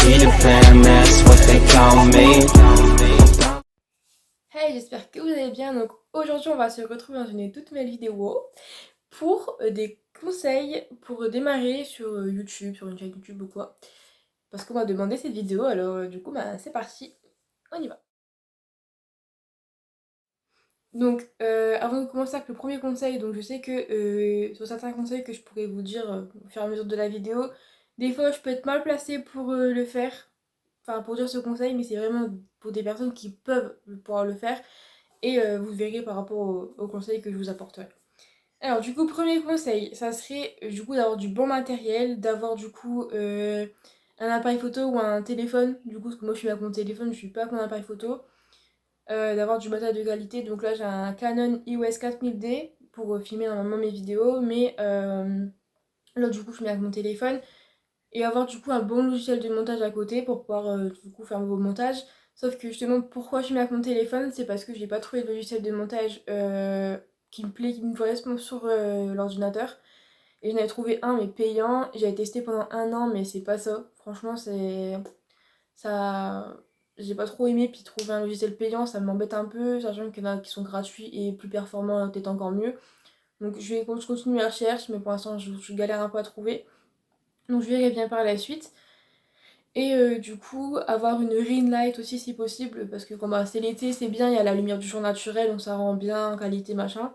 Peter Pan, that's what they call me. Hey, j'espère que vous allez bien. Donc aujourd'hui, on va se retrouver dans une toute nouvelle vidéo pour des conseils pour démarrer sur YouTube, sur une chaîne YouTube ou quoi. Parce qu'on m'a demandé cette vidéo, alors du coup, bah, c'est parti, on y va. Donc avant de commencer avec le premier conseil, donc je sais que sur certains conseils que je pourrais vous dire au fur et à mesure de la vidéo, des fois je peux être mal placée pour le faire, enfin pour dire ce conseil, mais c'est vraiment pour des personnes qui peuvent pouvoir le faire. Et vous verrez par rapport aux conseils que je vous apporterai. Alors du coup, premier conseil, ça serait du coup d'avoir du bon matériel, d'avoir du coup un appareil photo ou un téléphone, du coup parce que moi je suis avec mon téléphone, je suis pas avec mon appareil photo, d'avoir du matériel de qualité, donc là j'ai un Canon EOS 4000D pour filmer normalement mes vidéos, mais là du coup je mets avec mon téléphone, et avoir du coup un bon logiciel de montage à côté pour pouvoir du coup faire vos montages. Sauf que justement, pourquoi je mets avec mon téléphone, c'est parce que j'ai pas trouvé de logiciel de montage qui me plaît, qui me correspond sur l'ordinateur. Et j'en avais trouvé un mais payant. J'avais testé pendant un an mais c'est pas ça. Franchement, c'est ça. J'ai pas trop aimé, puis trouver un logiciel payant, ça m'embête un peu, sachant qu'il y en a qui sont gratuits et plus performants, peut-être encore mieux. Donc je continue la recherche, mais pour l'instant je galère un peu à trouver. Donc je verrai bien par la suite. Et du coup, avoir une ring light aussi si possible, parce que quand bah, c'est l'été, c'est bien, il y a la lumière du jour naturel, donc ça rend bien qualité machin.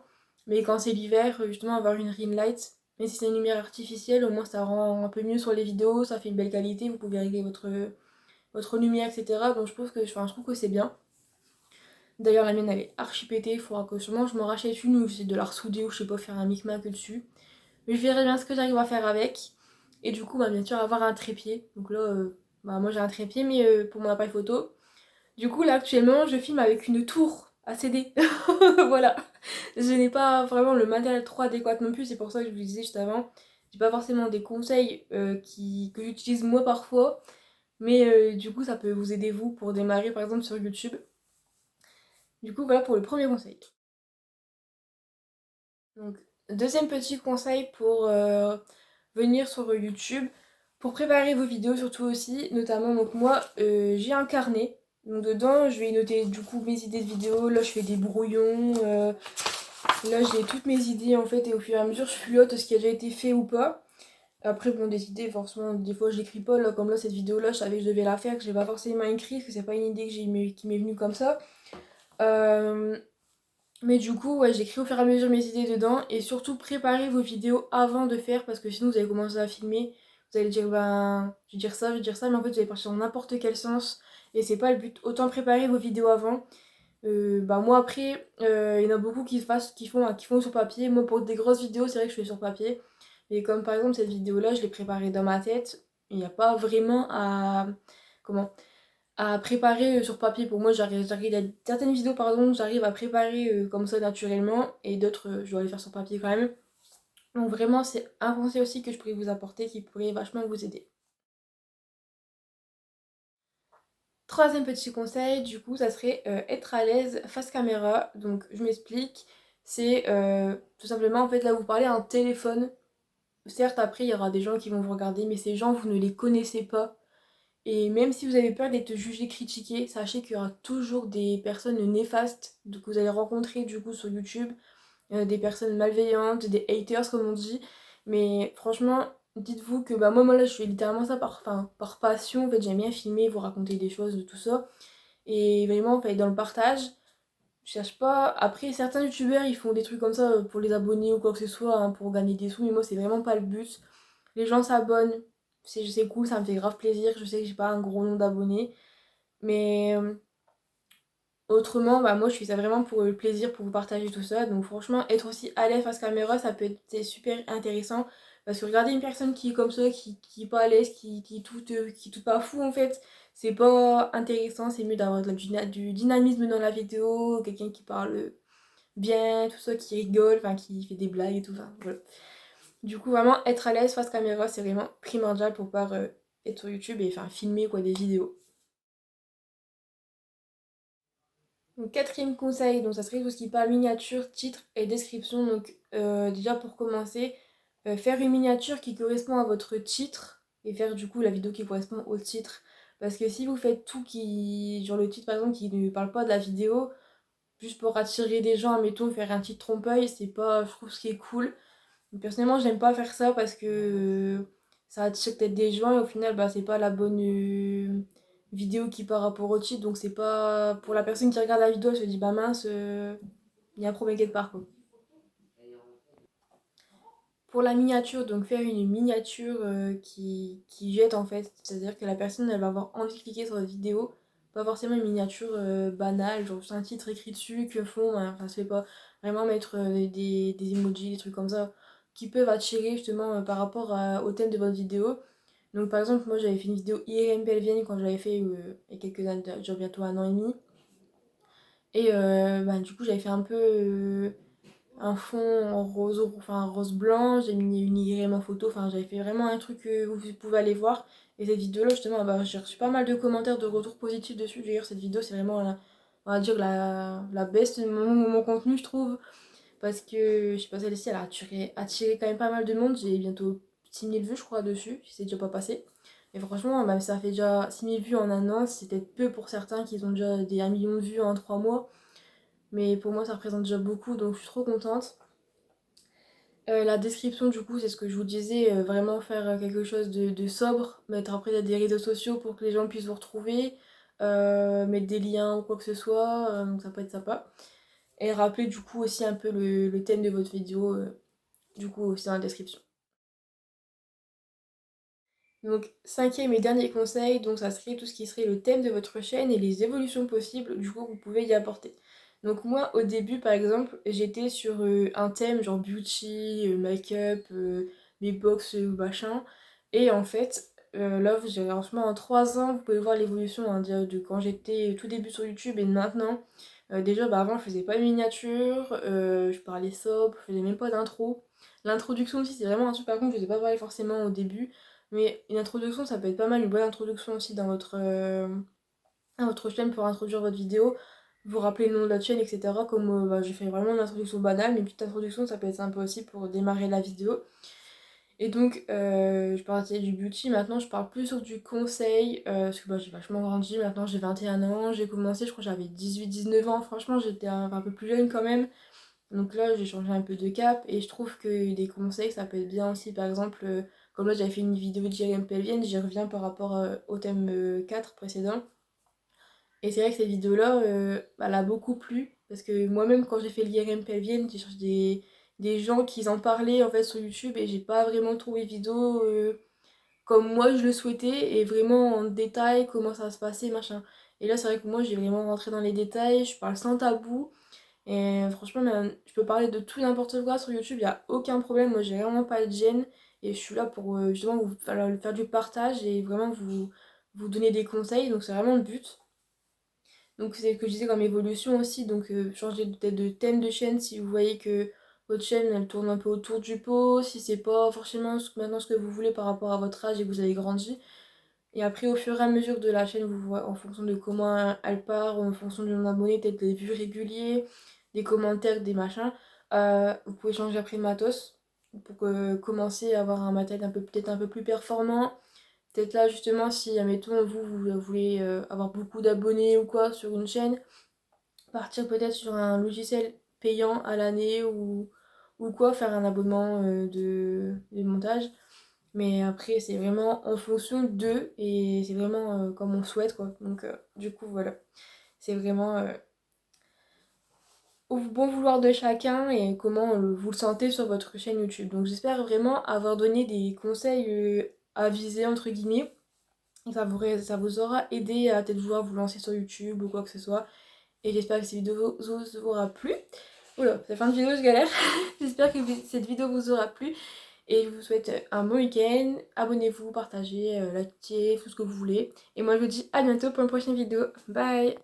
Mais quand c'est l'hiver, justement, avoir une ring light, même si c'est une lumière artificielle, au moins ça rend un peu mieux sur les vidéos, ça fait une belle qualité, vous pouvez régler votre lumière, etc. Donc je pense que, enfin, je trouve que c'est bien. D'ailleurs, la mienne elle est archi pétée, il faudra que sûrement je m'en rachète une ou j'essaie de la ressouder ou je sais pas, faire un micmac dessus. Mais je verrai bien ce que j'arrive à faire avec. Et du coup, bah, bien sûr, avoir un trépied. Donc là, bah, moi j'ai un trépied, mais pour mon appareil photo. Du coup, là, actuellement, je filme avec une tour à CD. Voilà. Je n'ai pas vraiment le matériel trop adéquat non plus. C'est pour ça que je vous disais juste avant. J'ai pas forcément des conseils que j'utilise moi parfois. Mais du coup, ça peut vous aider vous pour démarrer par exemple sur YouTube. Du coup, voilà pour le premier conseil. Donc, deuxième petit conseil pour venir sur YouTube, pour préparer vos vidéos surtout aussi, notamment donc moi j'ai un carnet, donc dedans je vais noter du coup mes idées de vidéos, là je fais des brouillons, là j'ai toutes mes idées en fait et au fur et à mesure je fuyote ce qui a déjà été fait ou pas. Après bon des idées forcément des fois je l'écris pas, là comme là cette vidéo là je savais que je devais la faire, que j'ai pas forcément écrit, parce que c'est pas une idée qui m'est venue comme ça. Euh, mais du coup, ouais, j'écris au fur et à mesure mes idées dedans et surtout préparez vos vidéos avant de faire parce que sinon vous allez commencer à filmer, vous allez dire ben je vais dire ça, je vais dire ça, mais en fait vous allez partir dans n'importe quel sens et c'est pas le but. Autant préparer vos vidéos avant. Bah moi après, il y en a beaucoup qui font sur papier. Moi pour des grosses vidéos, c'est vrai que je fais sur papier. Et comme par exemple cette vidéo là, je l'ai préparée dans ma tête. Il n'y a pas vraiment comment à préparer sur papier. Pour moi, il y a certaines vidéos, pardon, j'arrive à préparer comme ça naturellement, et d'autres, je dois les faire sur papier quand même. Donc vraiment, c'est un conseil aussi que je pourrais vous apporter qui pourrait vachement vous aider. Troisième petit conseil, du coup, ça serait être à l'aise face caméra. Donc je m'explique, c'est tout simplement en fait là vous parlez à un téléphone. Certes, après, il y aura des gens qui vont vous regarder, mais ces gens, vous ne les connaissez pas. Et même si vous avez peur d'être jugé, critiqué, sachez qu'il y aura toujours des personnes néfastes que vous allez rencontrer du coup sur YouTube, des personnes malveillantes, des haters comme on dit. Mais franchement, dites-vous que bah moi là je fais littéralement ça par passion. En fait, j'aime bien filmer, vous raconter des choses, de tout ça. Et vraiment, en fait, dans le partage, je cherche pas. Après, certains youtubeurs ils font des trucs comme ça pour les abonnés ou quoi que ce soit, hein, pour gagner des sous, mais moi c'est vraiment pas le but. Les gens s'abonnent, c'est cool, ça me fait grave plaisir. Je sais que j'ai pas un gros nombre d'abonnés, mais autrement, bah moi je fais ça vraiment pour le plaisir, pour vous partager tout ça. Donc franchement, être aussi à l'aise face caméra, ça peut être c'est super intéressant. Parce que regarder une personne qui est comme ça, qui est pas à l'aise, qui est tout pas fou en fait, c'est pas intéressant. C'est mieux d'avoir du dynamisme dans la vidéo, quelqu'un qui parle bien, tout ça, qui rigole, enfin qui fait des blagues et tout. Enfin, voilà. Du coup, vraiment être à l'aise face caméra, c'est vraiment primordial pour pouvoir être sur YouTube et enfin filmer quoi des vidéos. Donc quatrième conseil, donc ça serait tout ce qui parle miniature, titre et description. Donc déjà pour commencer, faire une miniature qui correspond à votre titre et faire du coup la vidéo qui correspond au titre. Parce que si vous faites tout qui, genre le titre par exemple qui ne parle pas de la vidéo, juste pour attirer des gens, admettons, faire un titre trompe-l'œil, c'est pas, je trouve, ce qui est cool. Personnellement, j'aime pas faire ça parce que ça attire peut-être des gens et au final, bah, c'est pas la bonne vidéo qui par rapport au titre. Donc, c'est pas. Pour la personne qui regarde la vidéo, elle se dit, bah mince, il y a un problème quelque part, quoi. Pour la miniature, donc faire une miniature qui jette en fait, c'est-à-dire que la personne elle va avoir envie de cliquer sur la vidéo, pas forcément une miniature banale, genre juste un titre écrit dessus, que fond, hein, enfin ça se fait pas. Vraiment mettre des emojis, des trucs comme ça, qui peuvent attirer justement par rapport au thème de votre vidéo. Donc par exemple, moi j'avais fait une vidéo IRM pelvienne quand j'avais fait il y a quelques années, genre bientôt un an et demi. Et bah, du coup j'avais fait un peu un fond en rose, enfin rose blanc, j'ai mis une IRM en photo, enfin j'avais fait vraiment un truc que vous pouvez aller voir. Et cette vidéo-là, justement, bah, j'ai reçu pas mal de commentaires, de retours positifs dessus. D'ailleurs, cette vidéo, c'est vraiment, on va dire, la best de mon contenu, je trouve. Parce que, je sais pas, celle-ci, elle a attiré quand même pas mal de monde. J'ai bientôt 6000 vues, je crois, dessus, si c'est déjà pas passé. Et franchement, même si ça fait déjà 6000 vues en un an, c'est peut-être peu pour certains qui ont déjà des 1 million de vues en 3 mois. Mais pour moi, ça représente déjà beaucoup, donc je suis trop contente. La description, du coup, c'est ce que je vous disais, vraiment faire quelque chose de sobre, mettre après des réseaux sociaux pour que les gens puissent vous retrouver, mettre des liens ou quoi que ce soit, donc ça peut être sympa. Et rappeler du coup aussi un peu le thème de votre vidéo, du coup aussi dans la description. Donc, cinquième et dernier conseil, donc ça serait tout ce qui serait le thème de votre chaîne et les évolutions possibles, du coup, que vous pouvez y apporter. Donc moi, au début, par exemple, j'étais sur un thème genre beauty, make-up, mes box machin. Et en fait, là, j'ai franchement en 3 ans, vous pouvez voir l'évolution hein, de quand j'étais tout début sur YouTube et de maintenant. Déjà, bah, avant, je faisais pas de miniature, je parlais sobre, je faisais même pas d'intro. L'introduction aussi, c'est vraiment un truc par contre, je ne faisais pas parler forcément au début. Mais une introduction, ça peut être pas mal, une bonne introduction aussi à votre chaîne pour introduire votre vidéo, vous rappeler le nom de la chaîne, etc. Comme bah, j'ai fait vraiment une introduction banale, mais une petite introduction, ça peut être sympa aussi pour démarrer la vidéo. Et donc, je parlais du beauty, maintenant je parle plus sur du conseil, parce que bah, j'ai vachement grandi, maintenant j'ai 21 ans, j'ai commencé, je crois que j'avais 18-19 ans, franchement j'étais un peu plus jeune quand même. Donc là, j'ai changé un peu de cap et je trouve que des conseils, ça peut être bien aussi. Par exemple, comme là, j'avais fait une vidéo d'IRM pelvienne, j'y reviens par rapport au thème 4 précédent. Et c'est vrai que cette vidéo-là, bah, elle a beaucoup plu parce que moi-même, quand j'ai fait l'IRM pelvienne, j'ai cherché des gens qui en parlaient en fait sur YouTube et j'ai pas vraiment trouvé de vidéo comme moi je le souhaitais et vraiment en détail comment ça se passait, machin. Et là, c'est vrai que moi, j'ai vraiment rentré dans les détails, je parle sans tabou. Et franchement, je peux parler de tout et n'importe quoi sur YouTube, il n'y a aucun problème. Moi, j'ai vraiment pas de gêne. Et je suis là pour justement vous faire du partage et vraiment vous donner des conseils. Donc, c'est vraiment le but. Donc, c'est ce que je disais comme évolution aussi. Donc, changer peut-être de thème de chaîne si vous voyez que votre chaîne elle tourne un peu autour du pot. Si c'est pas forcément maintenant ce que vous voulez par rapport à votre âge et que vous avez grandi. Et après, au fur et à mesure de la chaîne, vous voyez, en fonction de comment elle part, en fonction du nombre d'abonnés, peut-être des vues réguliers, des commentaires, des machins, vous pouvez changer après le matos pour commencer à avoir un matériel peut-être un peu plus performant. Peut-être là, justement, si, admettons, vous voulez avoir beaucoup d'abonnés ou quoi sur une chaîne, partir peut-être sur un logiciel payant à l'année ou quoi, faire un abonnement de montage. Mais après, c'est vraiment en fonction d'eux et c'est vraiment comme on souhaite quoi. Donc, du coup, voilà. C'est vraiment au bon vouloir de chacun et comment vous le sentez sur votre chaîne YouTube. Donc, j'espère vraiment avoir donné des conseils avisés entre guillemets. Et ça vous aura aidé à peut-être vouloir vous lancer sur YouTube ou quoi que ce soit. Et j'espère que cette vidéo vous aura plu. Oula, c'est la fin de vidéo, je galère. J'espère que cette vidéo vous aura plu. Et je vous souhaite un bon week-end. Abonnez-vous, partagez, likez, tout ce que vous voulez. Et moi je vous dis à bientôt pour une prochaine vidéo. Bye!